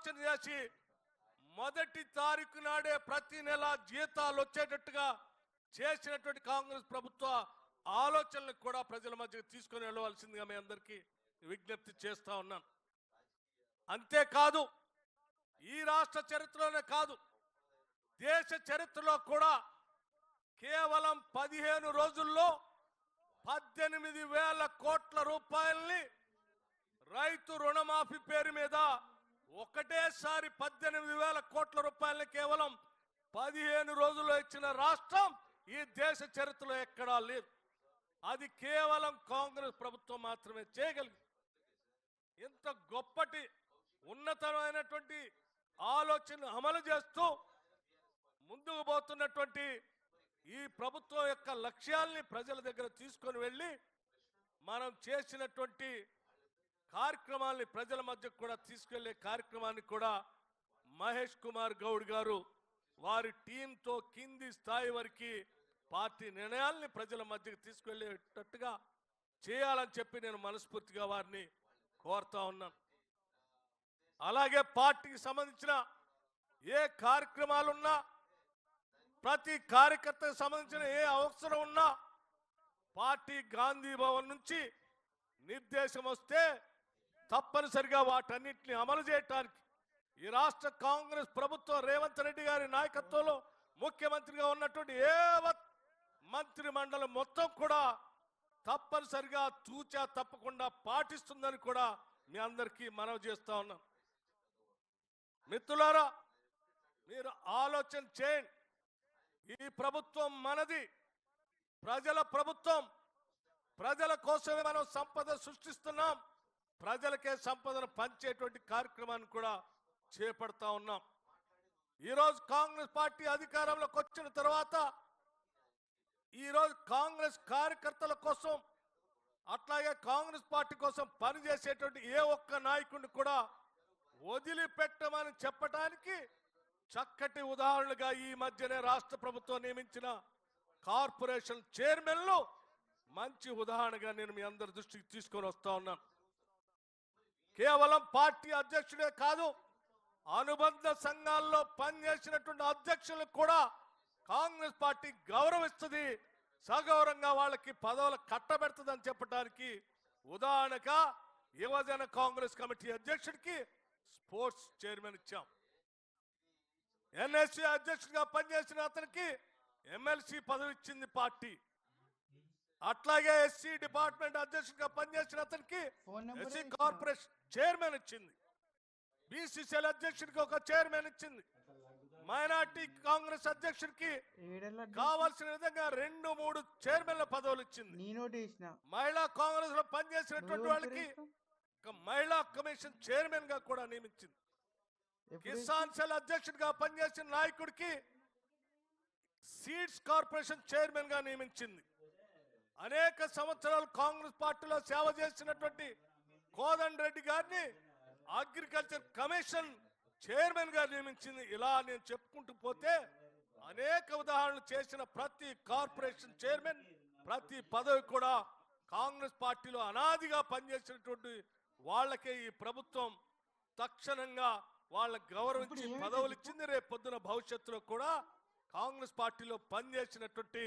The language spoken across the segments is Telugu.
ఆలోచన చేసి మొదటి తారీఖు నాడే ప్రతి నెల జీతాలు వచ్చేటట్టుగా చేసినటువంటి కాంగ్రెస్ ప్రభుత్వ ఆలోచనలకు కూడా ప్రజల మధ్యకు తీసుకొని వెళ్ళవలసిందిగా మీ అందరికీ విజ్ఞప్తి చేస్తా ఉన్నాను. అంతేకాదు ఈ రాష్ట్ర చరిత్రలోనే కాదు, దేశ చరిత్రలో కూడా కేవలం 15 రోజుల్లో 18,000 కోట్ల రూపాయల్ని రైతు రుణమాఫీ పేరు మీద ఒకటేసారి 18,000 కోట్ల రూపాయలని కేవలం 15 రోజుల్లో ఇచ్చిన రాష్ట్రం ఈ దేశ చరిత్రలో ఎక్కడా లేదు. అది కేవలం కాంగ్రెస్ ప్రభుత్వం మాత్రమే చేయగలిగింది. ఇంత గొప్పటి ఉన్నతమైనటువంటి ఆలోచన అమలు చేస్తూ ముందుకు పోతున్నటువంటి ఈ ప్రభుత్వం యొక్క లక్ష్యాల్ని ప్రజల దగ్గర తీసుకొని వెళ్ళి మనం చేసినటువంటి కార్యక్రమాల్ని ప్రజల మధ్యకు కూడా తీసుకెళ్లే కార్యక్రమాన్ని కూడా మహేష్ కుమార్ గౌడ్ గారు వారి టీంతో కింది స్థాయి వరకు పార్టీ నిర్ణయాల్ని ప్రజల మధ్యకు తీసుకెళ్లేటట్టుగా చేయాలని చెప్పి నేను మనస్ఫూర్తిగా వారిని కోరుతా ఉన్నాను. అలాగే పార్టీకి సంబంధించిన ఏ కార్యక్రమాలున్నా, ప్రతి కార్యకర్తకు సంబంధించిన ఏ అవసరం ఉన్నా పార్టీ గాంధీ భవన్ నుంచి నిర్దేశం వస్తే తప్పనిసరిగా వాటన్నిటిని అమలు చేయడానికి ఈ రాష్ట్ర కాంగ్రెస్ ప్రభుత్వం రేవంత్ రెడ్డి గారి నాయకత్వంలో ముఖ్యమంత్రిగా ఉన్నటువంటి యావత్ మంత్రి మండలి మొత్తం కూడా తప్పనిసరిగా తూచా తప్పకుండా పాటిస్తుందని కూడా మీ అందరికీ మనవి చేస్తా ఉన్నాం. మిత్రులారా, మీరు ఆలోచన చేయండి. ఈ ప్రభుత్వం మనది, ప్రజల ప్రభుత్వం. ప్రజల కోసమే మనం సంపద సృష్టిస్తున్నాం. ప్రజలకే సంపదను పంచేటువంటి కార్యక్రమాన్ని కూడా చేపడతా ఉన్నాం. ఈరోజు కాంగ్రెస్ పార్టీ అధికారంలోకి వచ్చిన తర్వాత ఈరోజు కాంగ్రెస్ కార్యకర్తల కోసం, అట్లాగే కాంగ్రెస్ పార్టీ కోసం పనిచేసేటువంటి ఏ ఒక్క నాయకుడిని కూడా వదిలిపెట్టమని చెప్పడానికి చక్కటి ఉదాహరణగా ఈ మధ్యనే రాష్ట్ర ప్రభుత్వం నియమించిన కార్పొరేషన్ చైర్మన్లు మంచి ఉదాహరణగా నేను మీ అందరి దృష్టికి తీసుకొని వస్తా ఉన్నాను. కేవలం పార్టీ అధ్యక్షుడే కాదు, అనుబంధ సంఘాల్లో పనిచేసినటువంటి అధ్యక్షులకు కూడా కాంగ్రెస్ పార్టీ గౌరవిస్తుంది, సగౌరవంగా వాళ్ళకి పదవులు కట్టబెడుతుందని చెప్పడానికి ఉదాహరణగా యువజన కాంగ్రెస్ కమిటీ అధ్యక్షుడికి స్పోర్ట్స్ చైర్మన్ ఇచ్చాం. ఎన్ఎస్సీ అధ్యక్షుడిగా పనిచేసిన అతనికి ఎమ్మెల్సీ పదవి ఇచ్చింది పార్టీ. అట్లాగే ఎస్సీ డిపార్ట్మెంట్ అధ్యక్షుడిగా పనిచేసిన అతనికి ఎస్సీ కార్పొరేషన్ చైర్మన్ ఇచ్చింది. బీసీసీఎల్ అధ్యక్షుడికి ఒక చైర్మన్ ఇచ్చింది. మైనార్టీ కాంగ్రెస్ అధ్యక్షుడికి కావాల్సిన విధంగా 2-3 చైర్మన్ల పదవులు ఇచ్చింది. మహిళా కాంగ్రెస్ లో పనిచేసినటువంటి వాళ్ళకి మహిళా కమిషన్ చైర్మన్ గా కూడా నియమించింది. కిసాన్ సెల్ అధ్యక్షుడిగా పనిచేసిన నాయకుడికి సీడ్స్ కార్పొరేషన్ చైర్మన్ గా నియమించింది. అనేక సంవత్సరాలు కాంగ్రెస్ పార్టీలో సేవ చేసినటువంటి కోదండ రెడ్డి గారిని అగ్రికల్చర్ కమిషన్ చైర్మన్ గా నియమించింది. ఇలా నేను చెప్పుకుంటూ పోతే అనేక ఉదాహరణలు చేసిన ప్రతి కార్పొరేషన్ చైర్మన్, ప్రతి పదవి కూడా కాంగ్రెస్ పార్టీలో అనాదిగా పనిచేసినటువంటి వాళ్ళకే ఈ ప్రభుత్వం తక్షణంగా వాళ్ళకు గౌరవించి పదవులు ఇచ్చింది. రేపు పొద్దున భవిష్యత్తులో కూడా కాంగ్రెస్ పార్టీలో పనిచేసినటువంటి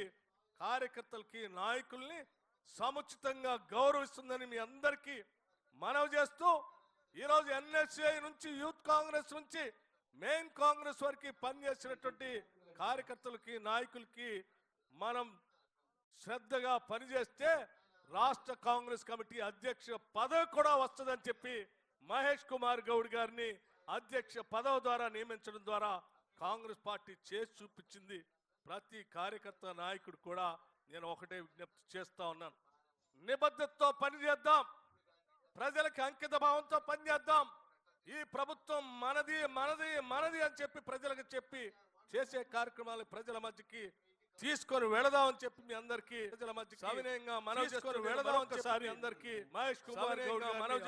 కార్యకర్తలకి, నాయకుల్ని సముచితంగా గౌరవిస్తుందని మీ అందరికీ మనవి చేస్తూ, ఈరోజు ఎన్ఎస్ఐ నుంచి, యూత్ కాంగ్రెస్ నుంచి మెయిన్ కాంగ్రెస్ వరకు పనిచేసినటువంటి కార్యకర్తలకి, నాయకులకి మనం శ్రద్ధగా పనిచేస్తే రాష్ట్ర కాంగ్రెస్ కమిటీ అధ్యక్ష పదవి కూడా వస్తుందని చెప్పి మహేష్ కుమార్ గౌడ్ గారిని అధ్యక్ష పదవి ద్వారా నియమించడం ద్వారా కాంగ్రెస్ పార్టీ చేసి చూపించింది. ప్రతి కార్యకర్త, నాయకుడు కూడా నేను ఒకటే విజ్ఞప్తి చేస్తా ఉన్నాను. నిబద్ధతతో పనిచేద్దాం, ప్రజలకు అంకిత భావంతో పనిచేద్దాం. ఈ ప్రభుత్వం మనది మనది మనది అని చెప్పి ప్రజలకు చెప్పి చేసే కార్యక్రమాలు ప్రజల మధ్యకి తీసుకొని వెళదామని చెప్పి మీ అందరికీ ప్రజల మధ్య సవినయంగా మనవి చేసుకొని వెళదామని చెప్పి అందరికీ మహేష్ కుమార్ గౌడ్ మనవి